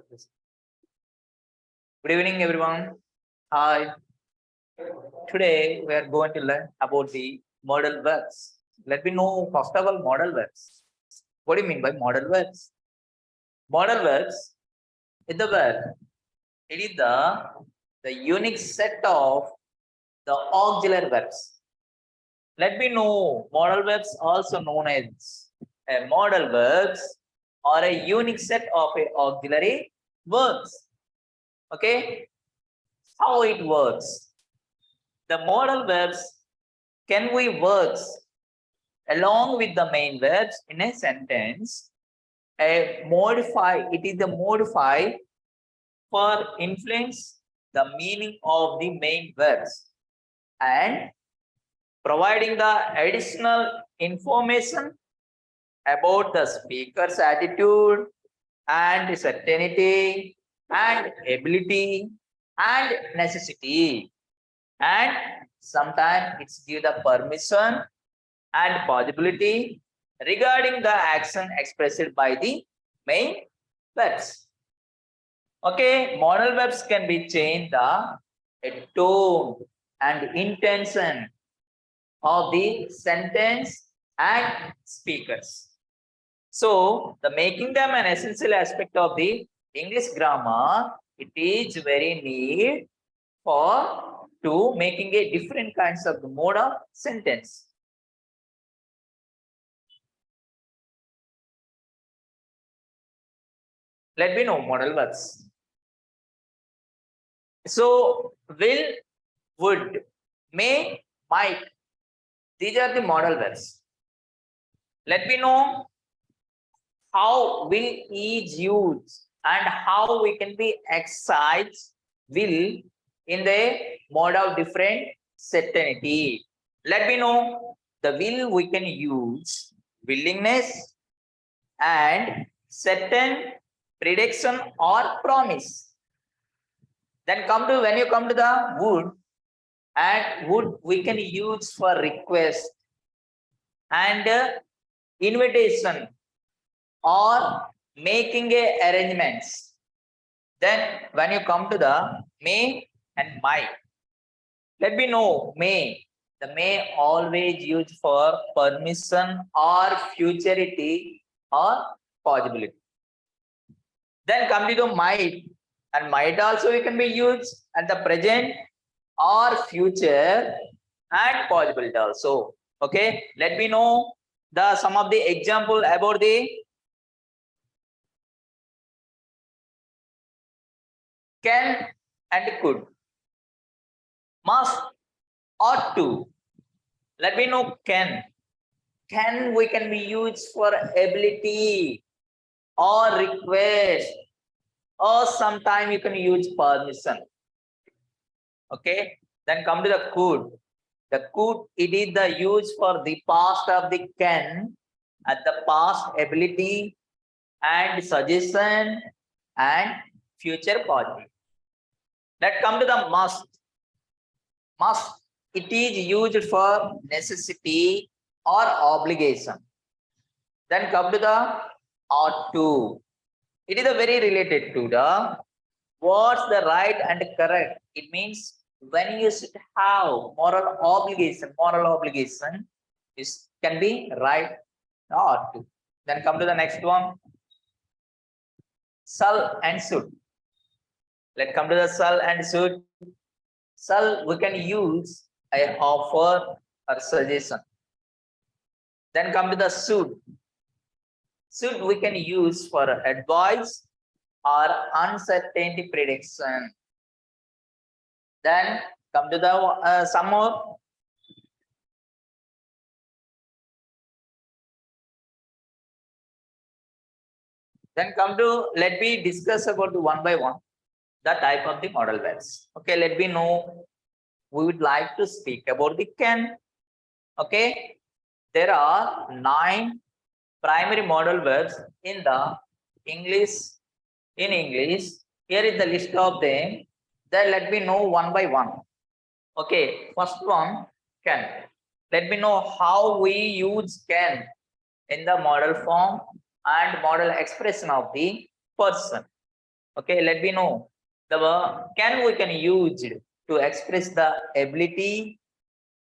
Good evening, everyone. Hi. Today we are going to learn about the modal verbs. Let me know first of all modal verbs. What do you mean by modal verbs? Modal verbs is the verb. It is the unique set of the auxiliary verbs. Let me know modal verbs also known as a modal verbs or a unique set of auxiliary verbs. Okay, how it works? The modal verbs can we works along with the main verbs in a sentence. It is the modify for influence the meaning of the main verbs and providing the additional information about the speaker's attitude and certainty and ability and necessity, and sometimes it's give the permission and possibility regarding the action expressed by the main verbs. Okay, modal verbs can be changed the tone and intention of the sentence and speakers. So, the making them an essential aspect of the English grammar, it is very need for to making a different kinds of the mode of sentence. Let me know modal verbs. So, will, would, may, might. These are the modal verbs. Let me know how will is used and how we can be exercise will in the mode of different certainty. Let me know the will we can use willingness and certain prediction or promise. Then when you come to the would, and would we can use for request and invitation or making a arrangements. Then when you come to the may and might, let me know may. The may always used for permission or futurity or possibility. Then come to the might, and might also it can be used at the present or future and possibility also. Okay, let me know the some of the example about the can and could, must, ought to. Let me know can. Can we can be used for ability or request, or sometime you can use permission. Okay, then come to the could. The could, it is the use for the past of the can at the past ability and suggestion and future possibility. Let's come to the must. Must, it is used for necessity or obligation. Then come to the ought to. It is a very related to the what's the right and correct. It means when you should have moral obligation is can be right or ought to. Then come to the next one. Shall and should. Let's come to the shall and should. Shall we can use a offer or suggestion. Then come to the should. Should we can use for advice or uncertainty prediction. Then come to the some more. Then come to let me discuss about the one by one the type of the modal verbs. Okay, let me know. We would like to speak about the can. Okay, there are 9 primary modal verbs in the English. In English, here is the list of them. Then let me know one by one. Okay, first one can. Let me know how we use can in the modal form and modal expression of the person. Okay, let me know. The verb can we can use to express the ability,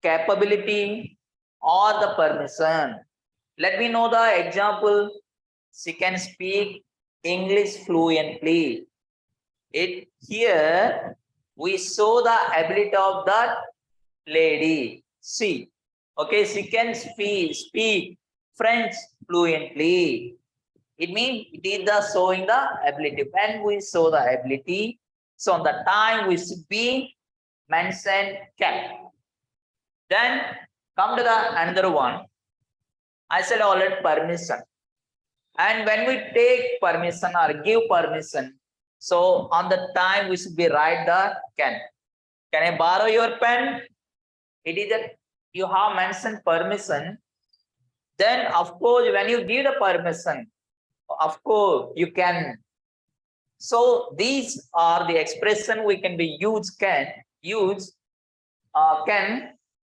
capability, or the permission. Let me know the example. She can speak English fluently. It here we show the ability of that lady. She. Okay, she can speak French fluently. It means it is the showing the ability. When we show the ability, so on the time we should be mentioned can. Then come to the another one. I said already permission. And when we take permission or give permission, so on the time we should be write the can. Can I borrow your pen? It is that you have mentioned permission. Then of course when you give the permission, of course you can. So these are the expression we can be use can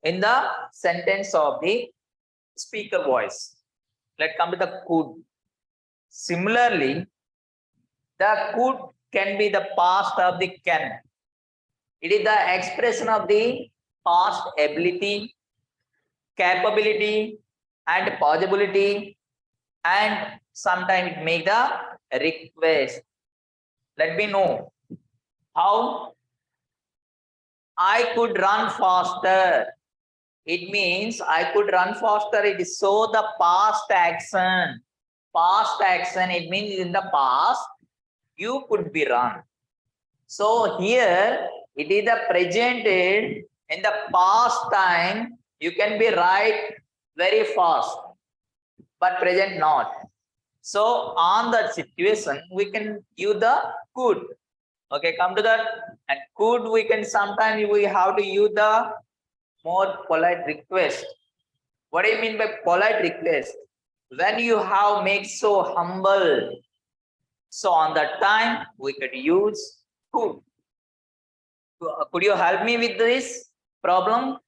in the sentence of the speaker voice. Let's come to the could. Similarly, the could can be the past of the can. It is the expression of the past ability, capability, and possibility, and sometimes it make the request. Let me know how I could run faster. It means I could run faster. It is so the past action. Past action, it means in the past, you could be run. So here, it is the presented in the past time, you can be right very fast, but present not. So on that situation, we can use the could. Okay, come to that. And could we can sometimes we have to use the more polite request. What do you mean by polite request? When you have make so humble, so on that time we could use could. Could you help me with this problem?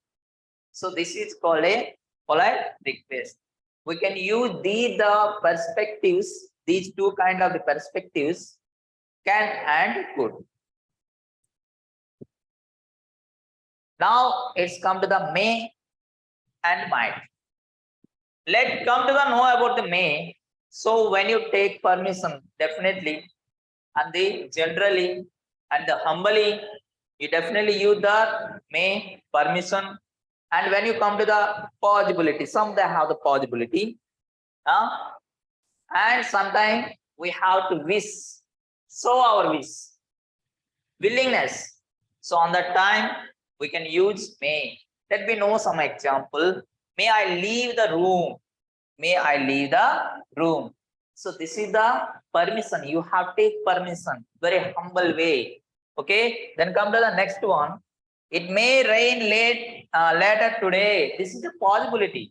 So this is called a polite request. We can use the perspectives, these two kind of the perspectives, can and could. Now it's come to the may and might. Let's come to the know about the may. So when you take permission, definitely, and the generally and the humbly, you definitely use the may permission. And when you come to the possibility, some they have the possibility, and sometimes we have to wish, show our wish, willingness. So on that time we can use may. Let me know some example. May I leave the room? May I leave the room? So this is the permission. You have to take permission. Very humble way. Okay. Then come to the next one. It may rain later today. This is a possibility.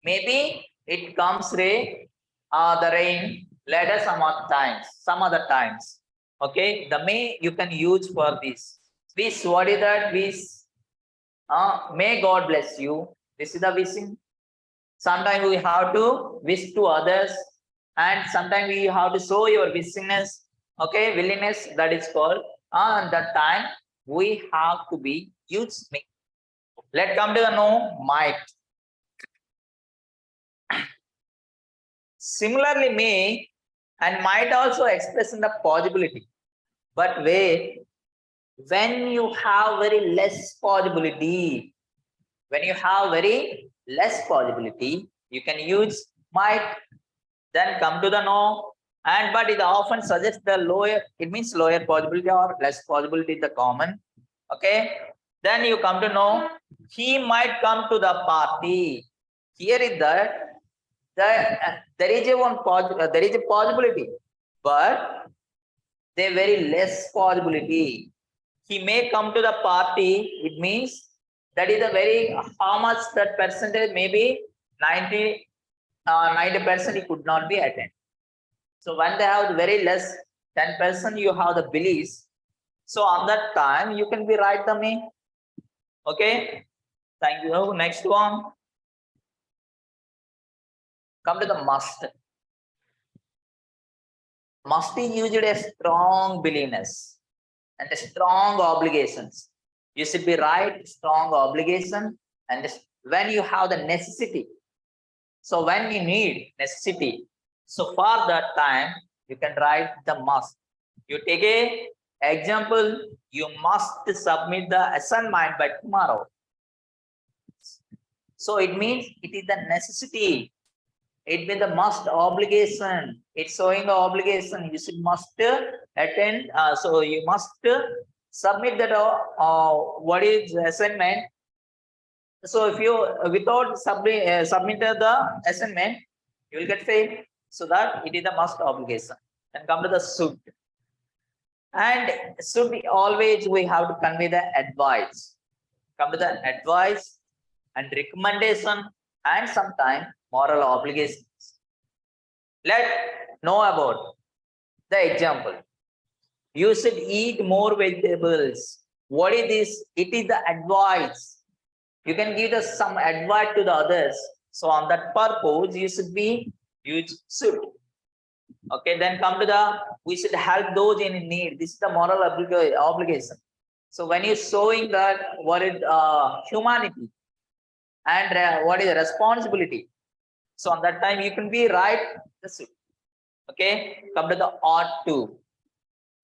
Maybe it comes the rain later some other times. Okay. The may you can use for this. Wish. What is that? Wish. May God bless you. This is the wishing. Sometimes we have to wish to others, and sometimes we have to show your willingness. Okay, willingness, that is called. And that time we have to be used me. Let's come to the no might. Similarly, may and might also express in the possibility, but when you have very less possibility, when you have very less possibility, you can use might. Then come to the no, and but it often suggests the lower, it means lower possibility or less possibility is the common. Okay, then you come to know he might come to the party. Here is that there is a possibility, but there very less possibility. He may come to the party. It means that is a very how much that percentage, maybe 90% he could not be attend. So when they have very less 10%, you have the beliefs. So on that time you can be write the may. Okay, thank you. Next one. Come to the must. must be used a strong willingness and a strong obligations. You should be right, strong obligation, and when you have the necessity. So when you need necessity, so for that time, you can write the must. You take a example, you must submit the assignment by tomorrow. So it means it is the necessity. It means the must obligation. It's showing the obligation. You should must attend. So you must submit that what is assignment. So if you without submitted the assignment, you will get failed. So that it is the must obligation. And come to the should. And should be always we have to convey the advice. Come to the advice and recommendation and sometimes moral obligations. Let's know about the example. You should eat more vegetables. What is this? It is the advice. You can give some advice to the others. So on that purpose, you should be use should. Okay, then come to the we should help those in need. This is the moral obligation. So when you're showing that what is humanity and what is responsibility. So on that time you can be right the should. Okay, come to the ought to.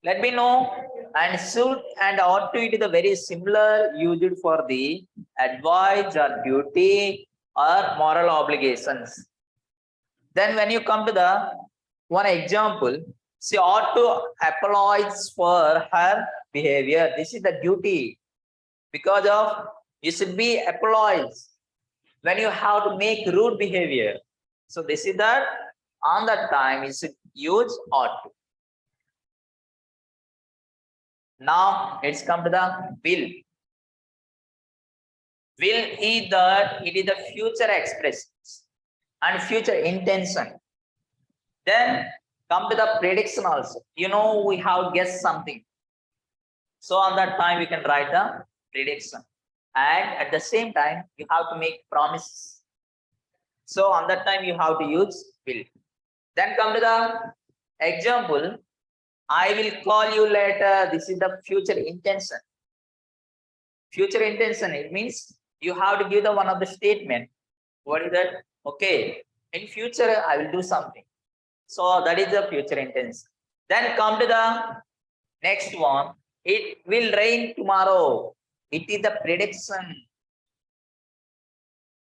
Let me know. And should and ought to, it is a very similar used for the advice or duty or moral obligations. Then when you come to the one example, she ought to apologize for her behavior. This is the duty. Because of you should be apologize when you have to make rude behavior. So this is that on that time you should use ought to. Now it's come to the will. Will is that it is the future expressions and future intention. Then come to the prediction also. You know, we have guessed something. So on that time we can write the prediction. And at the same time, you have to make promises. So on that time you have to use will. Then come to the example. I will call you later. This is the future intention. Future intention, it means you have to give the one of the statement. What is that? Okay, in future I will do something. So that is the future intention. Then come to the next one. It will rain tomorrow. It is the prediction.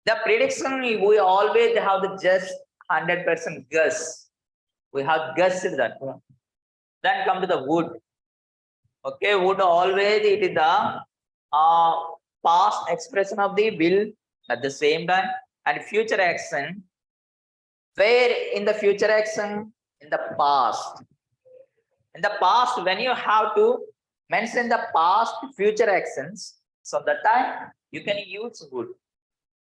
The prediction we always have the just 100% guess. We have guessed that one. Then come to the would. Okay, would always it is the past expression of the will at the same time and future action. Where in the future action? In the past. In the past, when you have to mention the past future actions, so that time you can use would.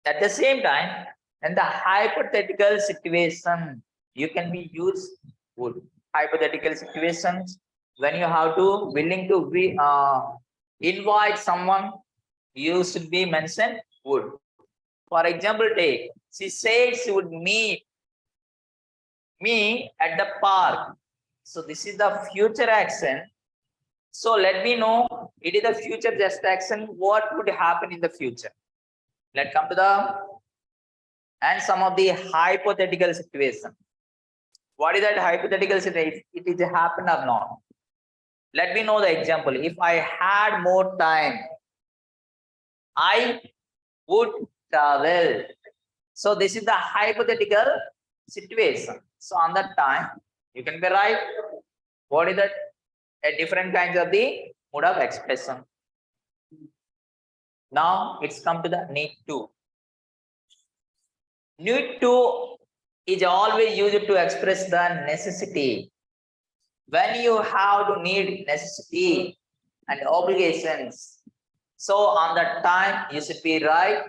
At the same time, in the hypothetical situation, you can be used would. Hypothetical situations, when you have to willing to be invite someone, you should be mentioned would. For example, take she said she would meet me at the park. So this is the future action. So let me know it is the future just action. What would happen in the future? Let's come to the and some of the hypothetical situation. What is that hypothetical situation? If it is happen or not? Let me know the example. If I had more time, I would travel. So this is the hypothetical situation. So on that time, you can be right. What is that? A different kinds of the mode of expression. Now it's come to the need to. Need to is always used to express the necessity. When you have to need necessity and obligations, so on that time you should be right.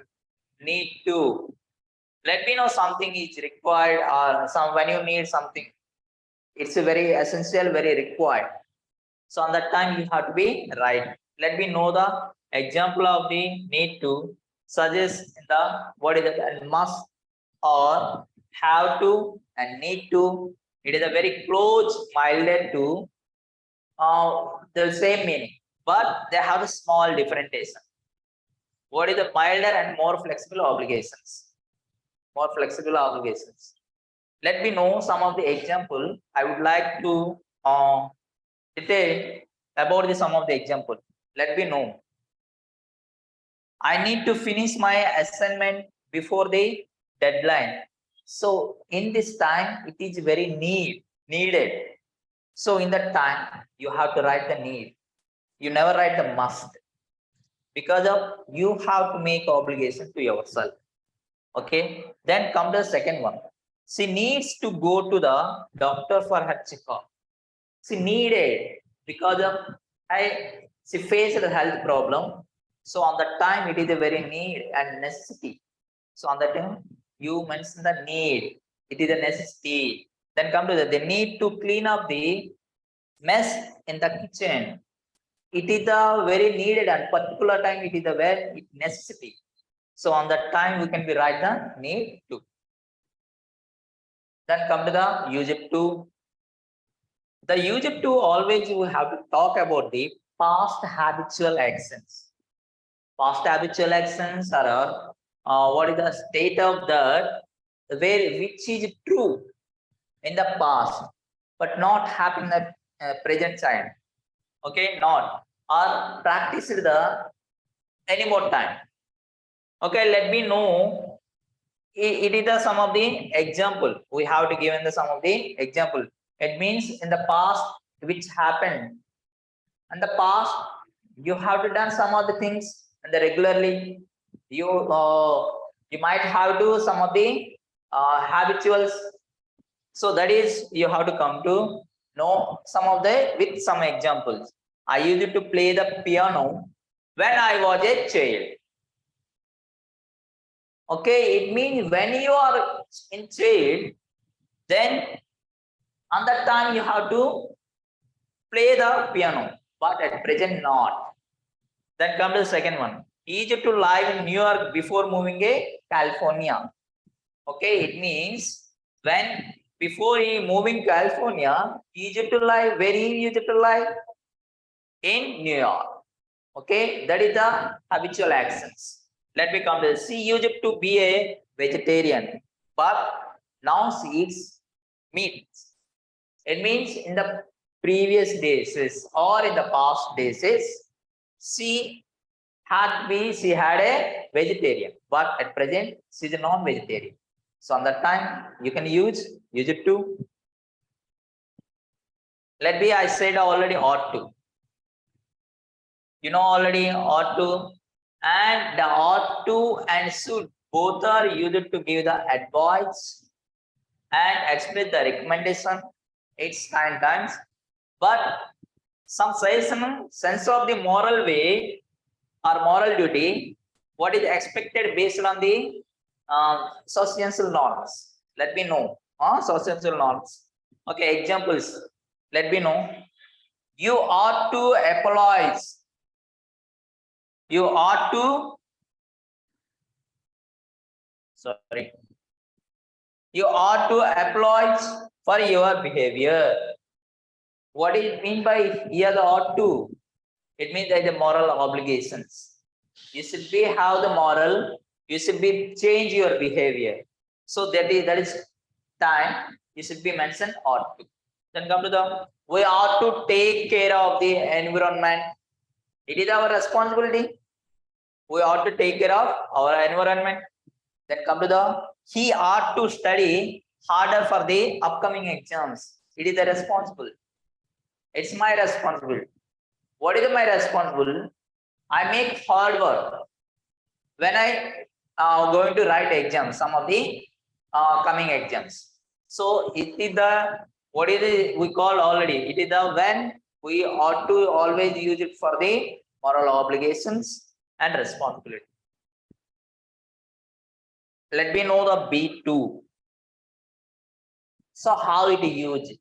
Need to. Let me know something is required or some when you need something. It's a very essential, very required. So on that time you have to be right. Let me know the example of the need to. Suggest the what is it and must or have to and need to. It is a very close, milder to the same meaning, but they have a small differentiation. What is the milder and more flexible obligations? More flexible obligations. Let me know some of the example. I would like to detail about some of the example. Let me know. I need to finish my assignment before the deadline. So in this time, it is very needed. So in that time, you have to write the need. You never write the must, because of you have to make obligation to yourself. Okay. Then come the second one. She needs to go to the doctor for her checkup. She needed because of she faced a health problem. So on that time, it is a very need and necessity. So on that time, you mention the need. It is a necessity. Then come to the need to clean up the mess in the kitchen. It is a very needed and particular time. It is a very necessity. So on that time, we can be write the need to. Then come to the use it to. The use it to always you have to talk about the past habitual actions. Past habitual actions are what is the state of that which is true in the past, but not happen in the present time. Okay, not or practice the any more time. Okay, let me know. It is the some of the example. We have to given the some of the example. It means in the past which happened. In the past, you have to done some of the things and regularly. You might have to some of the habituals. So that is you have to come to know some of the with some examples. I used to play the piano when I was a child. Okay, it means when you are in child, then on that time you have to play the piano, but at present not. Then come to the second one. He used to live in New York before moving to California. Okay, it means when before he moving California, he used to live where he used to live in New York. Okay, that is the habitual actions. Let me come to this. She used to be a vegetarian, but now she eats meat. It means in the previous days or in the past days, she had a vegetarian, but at present she is a non-vegetarian. So on that time you can use it to. Let me I said already ought to. You know already ought to, and the ought to and should both are used to give the advice and express the recommendation. It's 9 times, but some sense of the moral way or moral duty, what is expected based on the social norms. Let me know social norms. Okay, examples. Let me know. You ought to apologize. You ought to. Sorry. You ought to apologize for your behavior. What do you mean by here the ought to? It means that the moral obligations. You should be have the moral. You should be change your behavior. So that is time. You should be mentioned ought to. Then come to the we ought to take care of the environment. It is our responsibility. We ought to take care of our environment. Then come to the he ought to study harder for the upcoming exams. It is the responsible. It's my responsibility. What is my responsibility? I make hard work when I going to write exams, some of the coming exams. So it is the what is it we call already? It is the when we ought to always use it for the moral obligations and responsibility. Let me know the B2. So how it is used?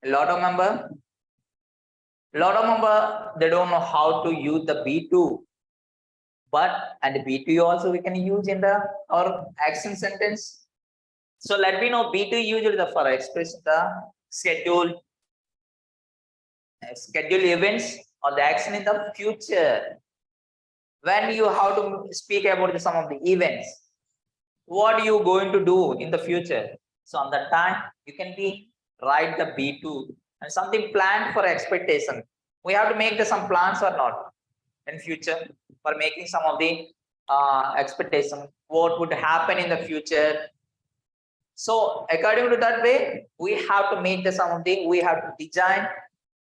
A lot of member they don't know how to use the B2. But and B2 also we can use in the our action sentence. So let me know B2 used for express the schedule events or the action in the future. When you have to speak about some of the events, what are you going to do in the future? So on that time, you can be write the B2 and something planned for expectation. We have to make some plans or not in future for making some of the expectation. What would happen in the future? So according to that way, we have to make some of the, we have to design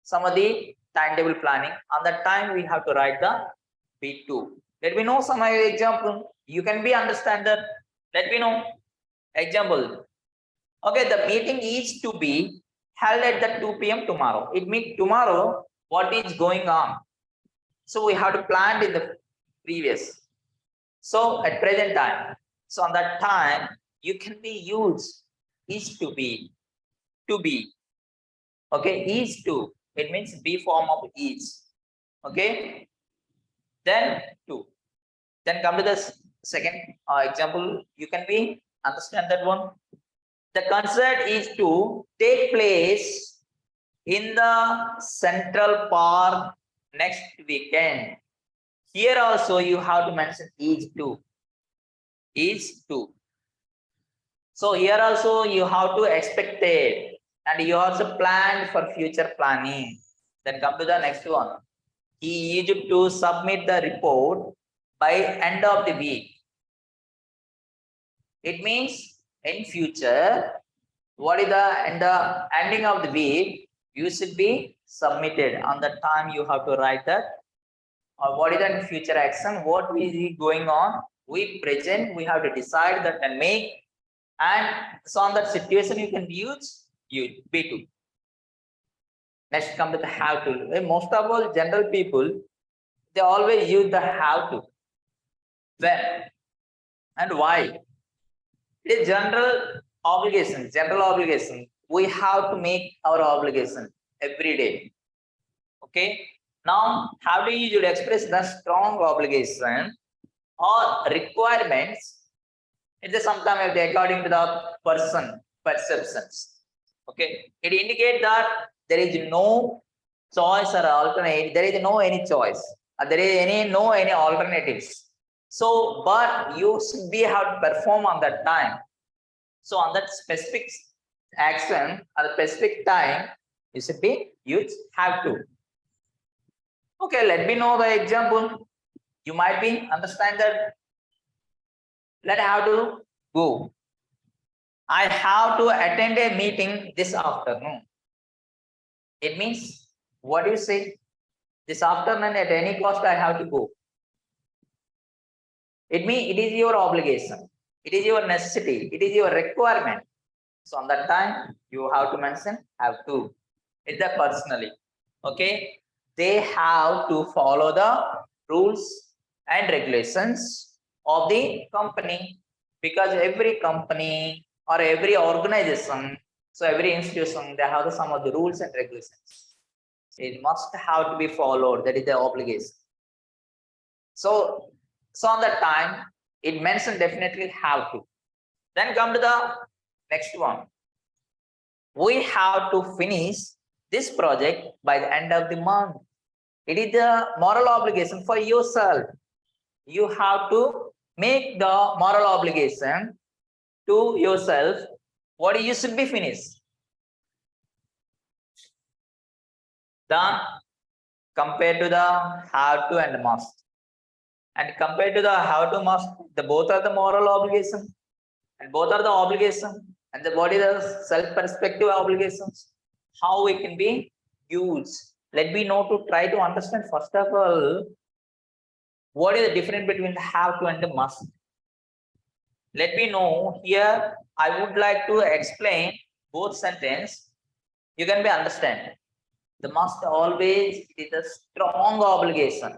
some of the timetable planning. On that time, we have to write the B2. Let me know some example. You can be understand that. Let me know example. Okay, the meeting is to be held at the 2 p.m. tomorrow. It means tomorrow what is going on. So we have to plan in the previous. So at present time. So on that time, you can be used is to be. To be. Okay, is to. It means be form of is. Okay. Then to. Then come to the second example. You can be understand that one. The concert is to take place in the Central Park next weekend. Here also you have to mention is to. Is to. So here also you have to expect it and you also plan for future planning. Then come to the next one. He is to submit the report by end of the week. It means in future, what is the ending of the week, you should be submitted. On the time you have to write that. Or what is the future action? What is going on? We present, we have to decide that and make. And so on that situation, you can use B2. Next come to the have to. Most of all general people, they always use the have to. When and why? It is general obligation. We have to make our obligation every day. Okay. Now, how do you express the strong obligation or requirements? It is sometimes according to the person perceptions. Okay. It indicates that there is no choice or alternate. There is no any choice. There is no any alternatives. So, but you should be have to perform on that time. So on that specific action or the specific time, you should be use have to. Okay, let me know the example. You might be understand that. Let have to go. I have to attend a meeting this afternoon. It means what do you say? This afternoon at any cost I have to go. It means it is your obligation. It is your necessity. It is your requirement. So on that time, you have to mention have to. It's the personally. Okay. They have to follow the rules and regulations of the company, because every company or every organization, so every institution, they have some of the rules and regulations. It must have to be followed. That is the obligation. So on that time, it mentioned definitely have to. Then come to the next one. We have to finish this project by the end of the month. It is the moral obligation for yourself. You have to make the moral obligation to yourself. What you should be finished. Done compared to the have to and must. And compared to the have to must, the both are the moral obligation and both are the obligation, and the body the self-perspective obligations. How it can be used? Let me know to try to understand first of all what is the difference between the have to and the must. Let me know here. I would like to explain both sentence. You can be understand. The must always is a strong obligation.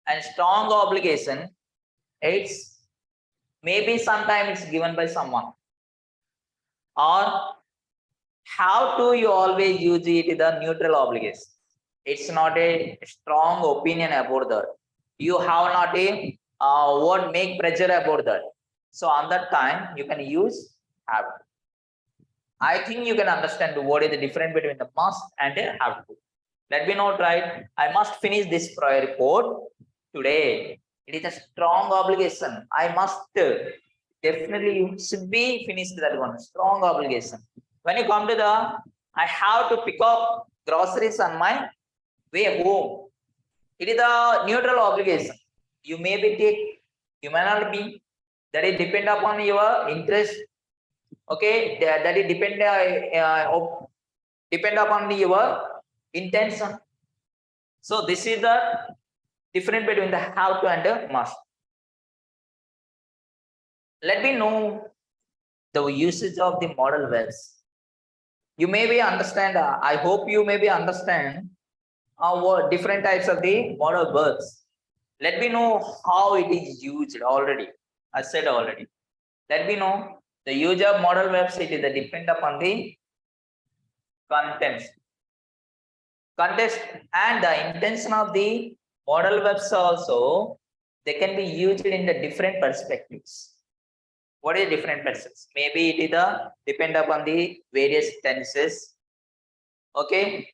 And strong obligation, it's maybe sometimes it's given by someone. Or how to you always use it the neutral obligation. It's not a strong opinion about that. You have not a what make pressure about that. So on that time you can use have. I think you can understand what is the difference between the must and the have to. Let me know, right? I must finish this prior report today. It is a strong obligation. I must definitely you should be finished that one. Strong obligation. When you come to the, I have to pick up groceries on my way home. It is a neutral obligation. You may be take, you may not be. That is depend upon your interest. Okay, that is depend upon your intention. So this is the difference between the have to and the must. Let me know the usage of the modal verbs. You may be understand. I hope you may be understand what different types of the modal verbs. Let me know how it is used already. I said already. Let me know the use of modal verbs. It is depend upon the contents. Context and the intention of the modal verbs also, they can be used in the different perspectives. What is different perspectives? Maybe it is the depend upon the various tenses. Okay,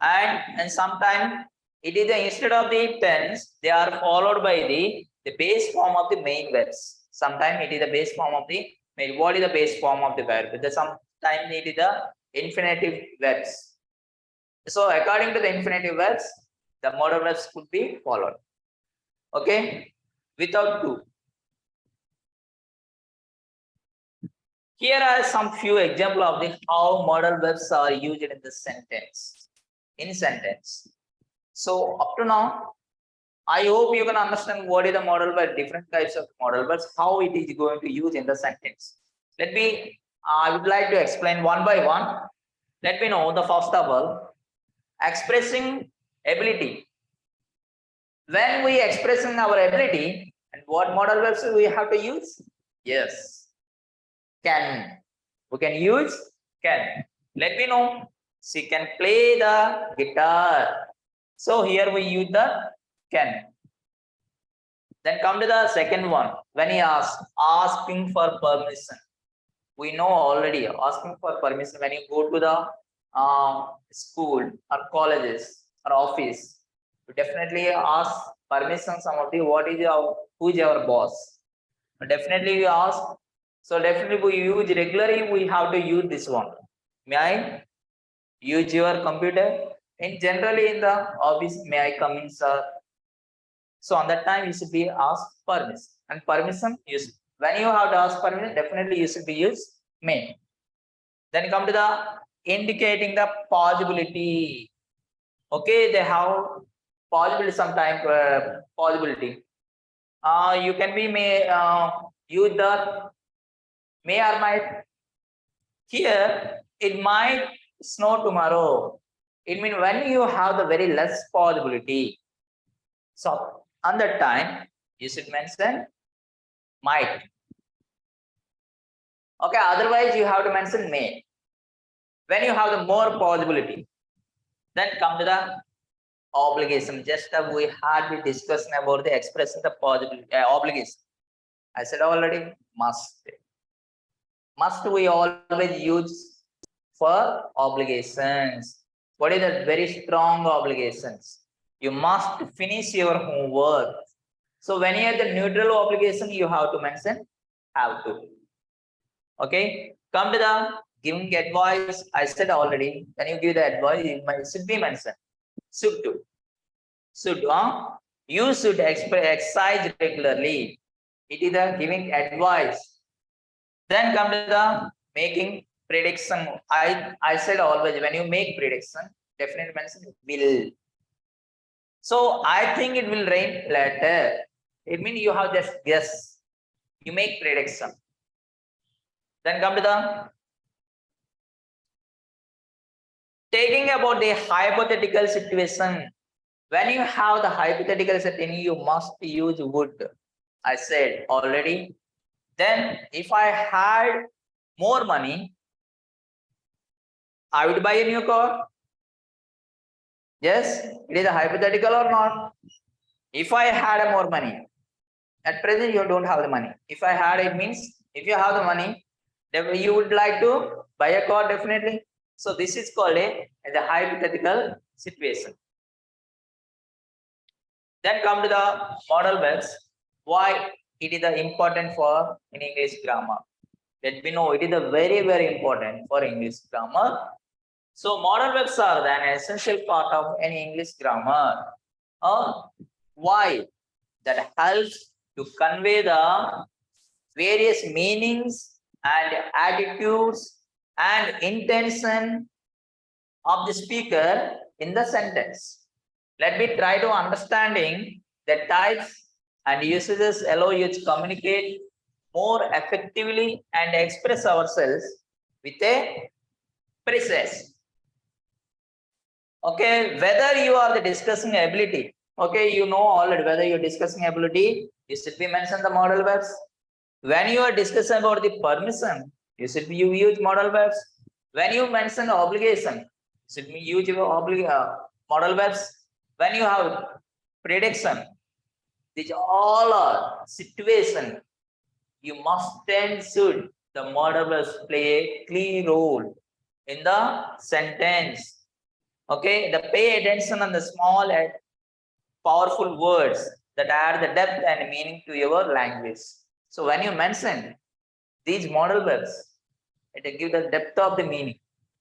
and sometimes it is the instead of the tense, they are followed by the base form of the main verbs. Sometimes it is the base form of the main. What is the base form of the verb? Sometimes it is the infinitive verbs. So according to the infinitive verbs, the modal verbs could be followed. Okay, without to. Here are some few examples of the how modal verbs are used in the sentence. In sentence. So up to now, I hope you can understand what is the modal verb, different types of modal verbs, how it is going to use in the sentence. I would like to explain one by one. Let me know the first of all, expressing ability. When we expressing our ability, and what modal verbs we have to use? Yes, can. We can use can. Let me know. She can play the guitar. So here we use the can. Then come to the second one. When he asks, asking for permission. We know already asking for permission when you go to the school or colleges or office. You definitely ask permission. Some of the who is our boss. Definitely you ask. So definitely we use regularly. We have to use this one. May I use your computer? In generally in the office, may I come in, sir? So on that time you should be asked permission. And permission is when you have to ask permission, definitely you should be used may. Then come to the indicating the possibility. Okay, they have possibility sometime possibility. You can be may use the may or might. Here it might snow tomorrow. It means when you have the very less possibility. So on that time you should mention might. Okay, otherwise you have to mention may. When you have the more possibility, then come to the obligation. Just we had been discussing about the expressing the possibility obligation. I said already must. Must we always use for obligations? What is the very strong obligations? You must finish your homework. So when you have the neutral obligation, you have to mention have to. Okay, come to the giving advice. I said already, when you give the advice, it should be mentioned. Should do. Should you should exercise regularly. It is the giving advice. Then come to the making prediction. I said always when you make prediction, definitely mention will. So I think it will rain later. It means you have just guess. You make prediction. Then come to the taking about the hypothetical situation. When you have the hypothetical situation, you must use would. I said already. Then if I had more money, I would buy a new car. Yes, it is a hypothetical or not. If I had more money, at present you don't have the money. If I had, it means if you have the money, then you would like to By a car, definitely. So this is called the hypothetical situation. Then come to the modal verbs. Why it is important for in English grammar? Let me know. It is very important for English grammar. So modal verbs are an essential part of any English grammar. Why? That helps to convey the various meanings and attitudes and intention of the speaker in the sentence. Let me try to understanding the types and usages allow you to communicate more effectively and express ourselves with a precise. Okay, whether you are the discussing ability, okay, you know already whether you're discussing ability, you should be mention the modal verbs. When you are discussing about the permission, you should be use modal verbs. When you mention obligation, you should be use modal verbs. When you have prediction, these all are situation. You must and should the modal verbs play a key role in the sentence. Okay, the pay attention on the small and powerful words that add the depth and meaning to your language. So when you mention these modal verbs, it give the depth of the meaning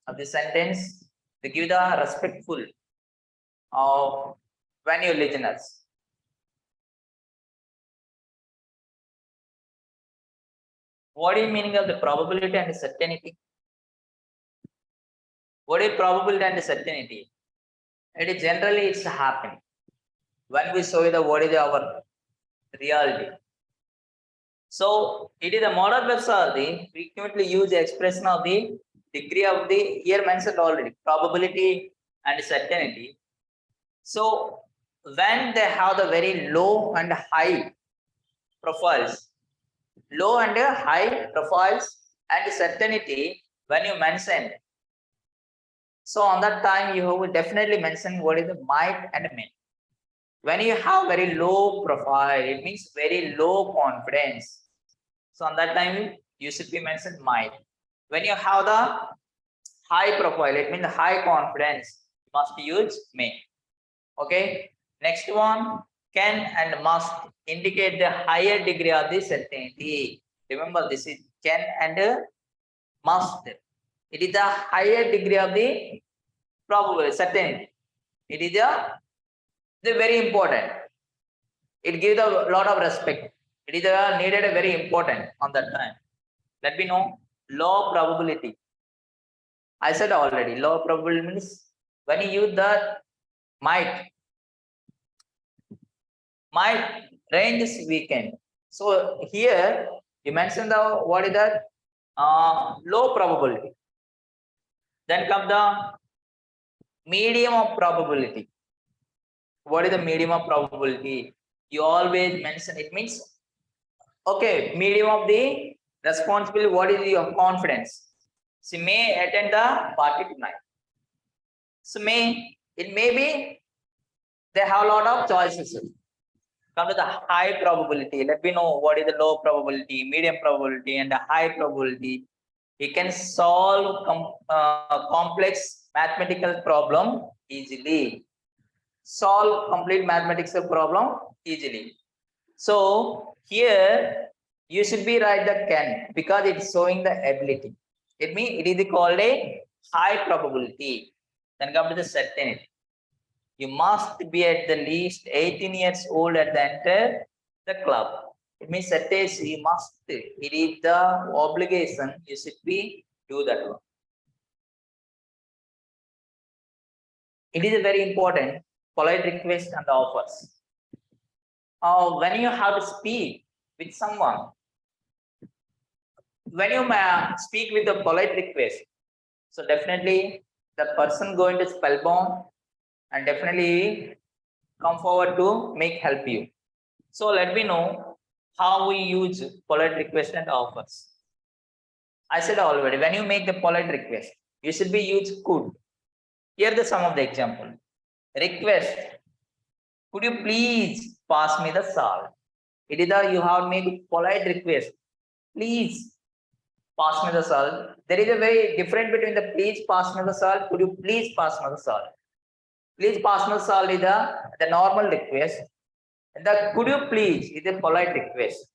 of the sentence. They give the respectful of when you listeners. What is meaning of the probability and the certainty? What is probability and the certainty? It is generally it's happening. When we show you the what is our reality. So it is the modal verbs are the frequently used expression of the degree of the here mentioned already probability and certainty. So when they have the very low and high profiles, low and high profiles and certainty when you mention. So on that time you will definitely mention what is the might and may. When you have very low profile, it means very low confidence. So on that time, you should be mentioned might. When you have the high profile, it means high confidence, you must use may. Okay. Next one, can and must indicate the higher degree of the certainty. Remember, this is can and must. It is the higher degree of the probability certainty. It is the very important. It gives a lot of respect. It is needed very important on that time. Let me know low probability. I said already low probability means when you use the might range is weakened. So here you mentioned the what is that low probability. Then come the medium of probability. What is the medium of probability? You always mention it means okay, medium of the responsibility. What is your confidence? She may attend the party tonight. So it may be they have a lot of choices. Come to the high probability. Let me know what is the low probability, medium probability, and the high probability. You can solve complex mathematical problem easily. Solve complete mathematical problem easily. So here you should be write the can because it's showing the ability. It means it is called a high probability. Then come to the certainty. You must be at the least 18 years old at the enter the club. It means certainty you must. It is the obligation. You should be do that one. It is very important. Polite request and offers. When you have to speak with someone, when you speak with a polite request, so definitely the person going to spellbound and definitely come forward to make help you. So let me know how we use polite request and offers. I said already, when you make the polite request, you should be use could. Here the some of the example. Request, could you please pass me the salt? It is you have made polite request. Please pass me the salt. There is a very difference between the please pass me the salt. Could you please pass me the salt? Please pass me the salt is the normal request. The could you please is a polite request.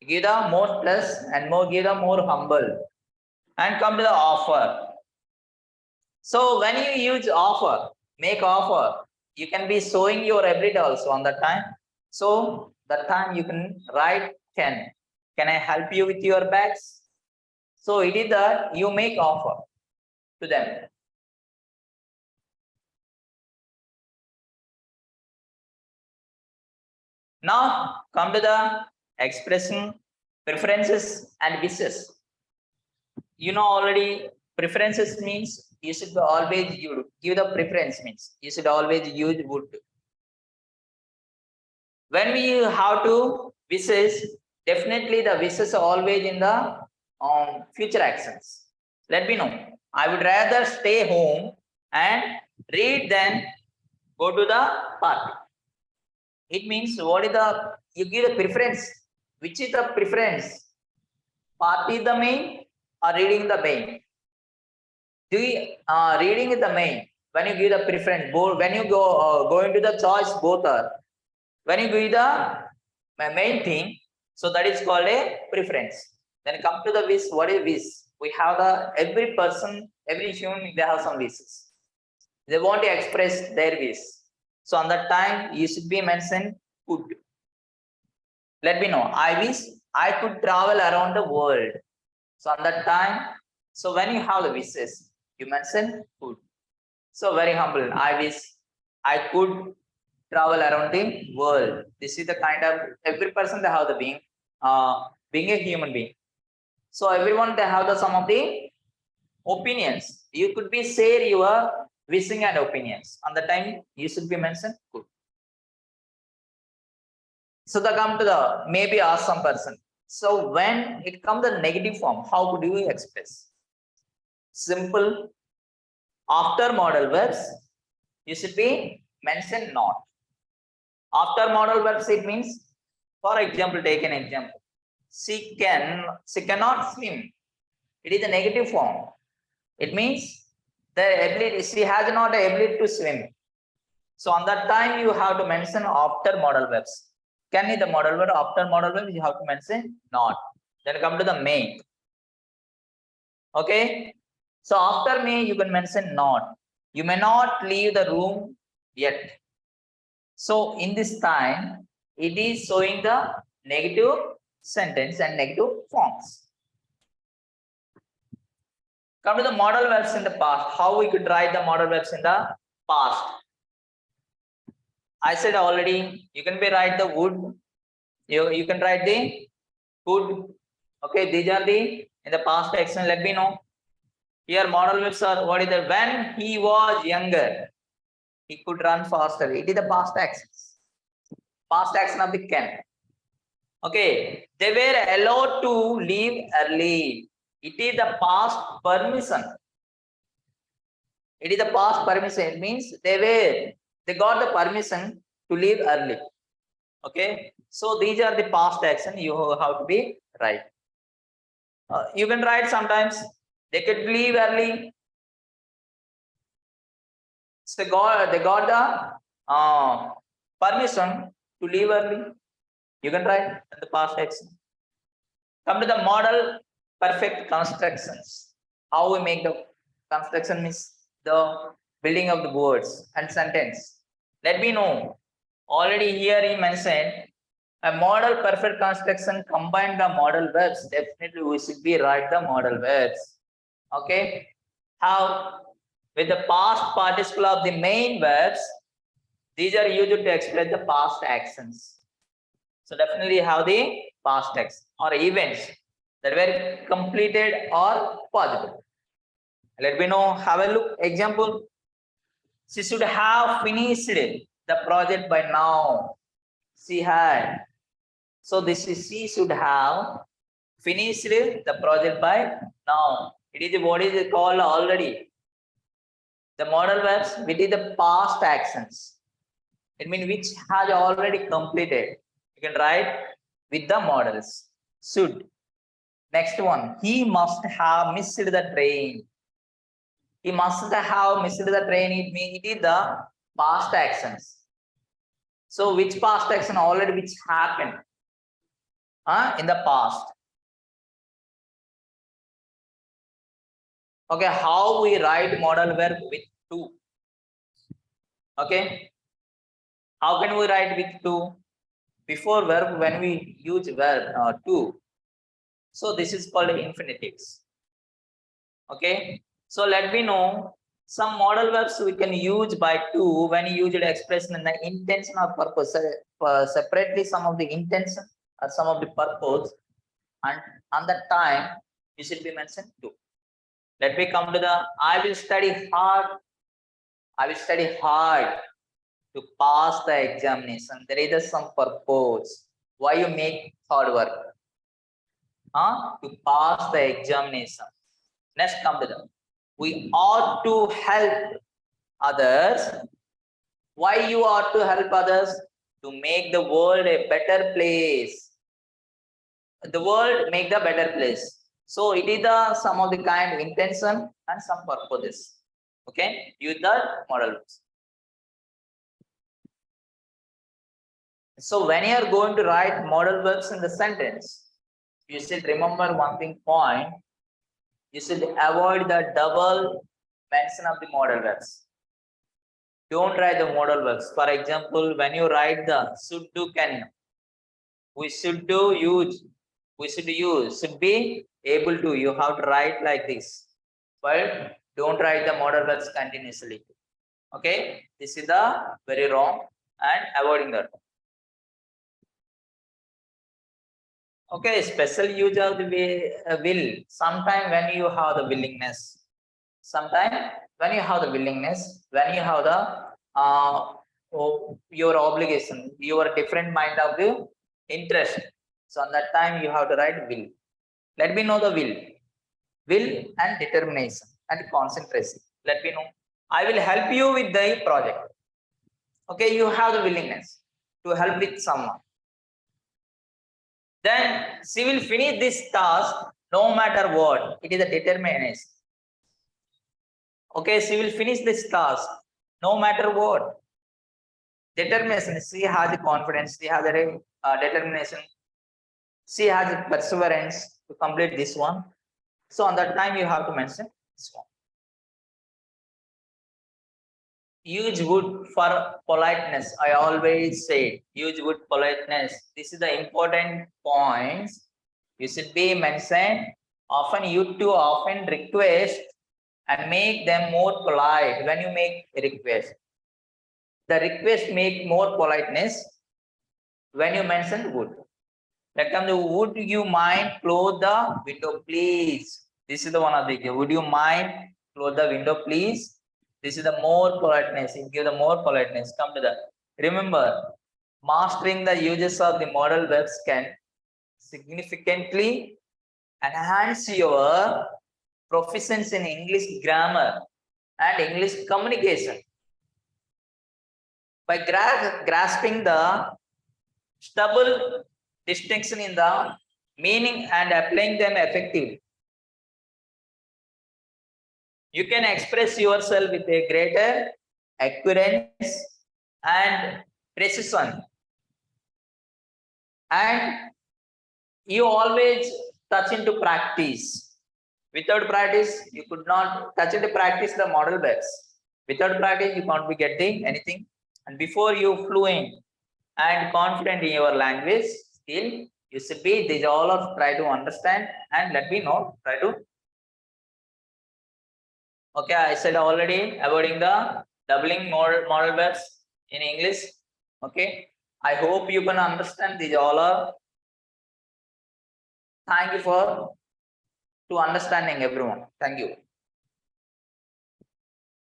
Give the more plus and more give the more humble. And come to the offer. So when you use offer, make offer, you can be showing your ability also on that time. So that time you can write can. Can I help you with your bags? So it is that you make offer to them. Now come to the expression preferences and wishes. You know already preferences means you should always give the preference means you should always use would. When we have to wishes, definitely the wishes are always in the future actions. Let me know. I would rather stay home and read than go to the party. It means what is the you give the preference. Which is the preference? Party the main or reading the main? Reading is the main. When you give the preference, when you go into the choice, both are. When you give the main thing, so that is called a preference. Then come to the wish. What is wish? We have the every person, every human, they have some wishes. They want to express their wish. So on that time, you should be mentioned could. Let me know. I wish I could travel around the world. So on that time, so when you have the wishes, you mention could. So very humble. I wish I could travel around the world. This is the kind of every person they have the being a human being. So everyone they have the some of the opinions. You could be share your wishing and opinions. On the time you should be mentioned could. So the come to the maybe ask some person. So when it comes the negative form, how could you express? Simple. After modal verbs, you should be mentioned not. After modal verbs, it means, for example, take an example. She cannot swim. It is a negative form. It means the ability, she has not the ability to swim. So on that time, you have to mention after modal verbs. Can be the modal verb after modal verb, you have to mention not. Then come to the may. Okay. So after may, you can mention not. You may not leave the room yet. So in this time, it is showing the negative sentence and negative forms. Come to the modal verbs in the past. How we could write the modal verbs in the past? I said already, you can be write the would. You can write the could. Okay, these are the in the past action. Let me know. Here modal verbs are what is the when he was younger, he could run faster. It is the past actions. Past action of the can. Okay, they were allowed to leave early. It is the past permission. It is the past permission. It means they got the permission to leave early. Okay, so these are the past action you have to be right. You can write sometimes they could leave early. So they got the permission to leave early. You can write in the past action. Come to the modal perfect constructions. How we make the construction is the building of the words and sentence. Let me know. Already here he mentioned a modal perfect construction combine the modal verbs. Definitely we should be write the modal verbs. Okay. How with the past participle of the main verbs, these are used to express the past actions. So definitely have the past tense or events that were completed or possible. Let me know. Have a look. Example. She should have finished the project by now. She had. So this is she should have finished the project by now. It is what is it called already. The modal verbs which is the past actions. It means which has already completed. You can write with the models. Should. Next one, he must have missed the train. He must have missed the train. It is the past actions. So which past action already which happened in the past? Okay, how we write modal verb with to? Okay, how can we write with to? Before verb, when we use verb to, so this is called infinitives. Okay, so let me know some modal verbs we can use by to when you use the expression in the intention or purpose. Separately, some of the intention or some of the purpose, and on that time you should be mentioned to. Let me come to the I will study hard. I will study hard to pass the examination. There is some purpose. Why you make hard work? To pass the examination. Next, come to the we ought to help others. Why you ought to help others? To make the world a better place. The world make the better place. So it is the some of the kind intention and some purposes. Okay, use the modal verbs. So when you are going to write modal verbs in the sentence, you should remember one thing point. You should avoid the double mention of the modal verbs. Don't write the modal verbs. For example, when you write the should do can, we should do use, we should use, should be able to. You have to write like this. But don't write the modal verbs continuously. Okay, this is the very wrong and avoiding that. Okay, special use of the will. Sometime when you have the willingness. Sometime when you have the willingness, when you have the your obligation, your different mind of the interest. So on that time you have to write will. Let me know the will and determination and concentration. Let me know. I will help you with the project. Okay, you have the willingness to help with someone. Then she will finish this task no matter what. It is a determination. Okay, she will finish this task no matter what. Determination. She has the confidence. She has a determination. She has a perseverance to complete this one. So on that time you have to mention this one. Use would for politeness. I always say use would politeness. This is the important points. You should be mentioned. Often you too often request and make them more polite when you make a request. The request make more politeness when you mention would. Let come the would you mind close the window, please? This is the one of the would you mind close the window, please? This is the more politeness. It gives the more politeness. Come to that. Remember, mastering the uses of the modal verbs can significantly enhance your proficiency in English grammar and English communication. By grasping the stubble distinction in the meaning and applying them effectively, you can express yourself with a greater accuracy and precision. And you always touch into practice. Without practice, you could not touch into practice the modal verbs. Without practice, you can't be getting anything. And before you fluent and confident in your language skill, you should be these all of try to understand and let me know. Try to. Okay, I said already avoiding the doubling modal verbs in English. Okay, I hope you can understand these all are. Thank you for to understanding everyone. Thank you.